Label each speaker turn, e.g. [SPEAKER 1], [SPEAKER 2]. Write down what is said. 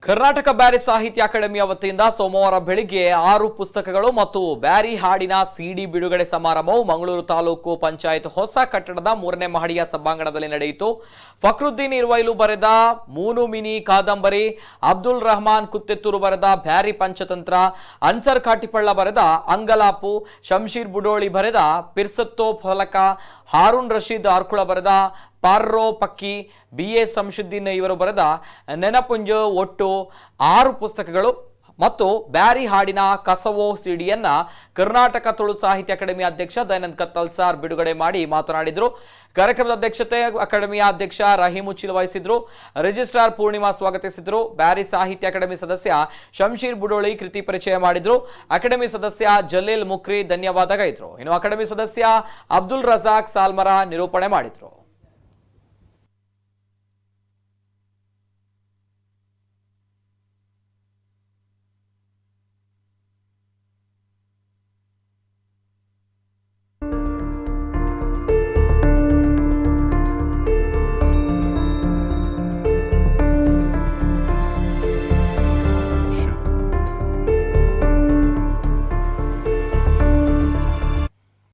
[SPEAKER 1] ಕರ್ನಾಟಕ ಬ್ಯಾರಿ ಸಾಹಿತ್ಯ ಅಕಾಡೆಮಿಯ ವತಿಯಿಂದ ಸೋಮವಾರ ಬೆಳಿಗ್ಗೆ 6 ಪುಸ್ತಕಗಳು ಮತ್ತು ಬ್ಯಾರಿ ಹಾಡಿನ ಸಿಡಿ ಬಿಡುಗಡೆ ಸಮಾರಂಭವು ಮಂಗಳೂರು ತಾಲೂಕು ಪಂಚಾಯತ್ ಹೊಸ ಕಟ್ಟಡದ 3ನೇ ಮಹಡಿಯ ಸಭಾಂಗಣದಲ್ಲಿ ನಡೆಯಿತು. ಫಕ್ರುದ್ದೀನ್ ಇರ್ವೈಲು ಬರೆದ 3 ಮಿನಿ ಕಾದಂಬರಿ, ಅಬ್ದುಲ್ ರಹಮಾನ್ ಕುತ್ತೆತ್ತೂರು ಬರೆದ ಬ್ಯಾರಿ ಪಂಚತಂತ್ರ, ಅನ್ಸರ್ ಕಾಟಿಪಳ್ಳ ಬರೆದ ಅಂಗಲಾಪು, ಶಂಶೀರ್ ಬುಡೋಳಿ ಬರೆದ ಪಿರ್ಸತ್ತೋ ಫಲಕ, ಹಾರೂನ್ ರಶೀದ್ ಆರ್ಕುಳ ಬರೆದ ಪಾರ್ರೋ ಪಕ್ಕಿ, BA ಸಂಶುದ್ದೀನ್ ಇವರು ಬರೆದ ನೆನಪುಂಜು ಒಟ್ಟು 6 ಪುಸ್ತಕಗಳು ಮತ್ತು ಬ್ಯಾರಿ ಹಾಡಿನ ಕಸವೋ ಸಿಡಿಯನ್ನ ಕರ್ನಾಟಕ ತುಳು ಸಾಹಿತ್ಯ ಅಕಾಡೆಮಿ ಅಧ್ಯಕ್ಷ ದಯಾನಂದ್ ಕತ್ತಲ್ಸಾರ್ ಬಿಡುಗಡೆ ಮಾಡಿ ಮಾತನಾಡಿದರು. ಕಾರ್ಯಕ್ರಮದ ಅಧ್ಯಕ್ಷತೆ ಅಕಾಡೆಮಿಯ ಅಧ್ಯಕ್ಷ ರಹೀಮುಚ್ಚಿಲ್ ವಹಿಸಿದ್ರು. ರಿಜಿಸ್ಟ್ರಾರ್ ಪೂರ್ಣಿಮಾ ಸ್ವಾಗತಿಸಿದ್ರು. ಬ್ಯಾರಿ ಸಾಹಿತ್ಯ ಅಕಾಡೆಮಿ ಸದಸ್ಯ ಶಂಶೀರ್ ಬುಡೋಳಿ ಕೃತಿ ಪರಿಚಯ ಮಾಡಿದ್ರು. ಅಕಾಡೆಮಿ ಸದಸ್ಯ ಜಲೀಲ್ ಮುಕ್ರಿ ಧನ್ಯವಾದ ಗೈದ್ರು. ಇನ್ನು ಅಕಾಡೆಮಿ ಸದಸ್ಯ ಅಬ್ದುಲ್ ರಜಾಕ್ ಸಾಲ್ಮರ ನಿರೂಪಣೆ ಮಾಡಿದ್ರು.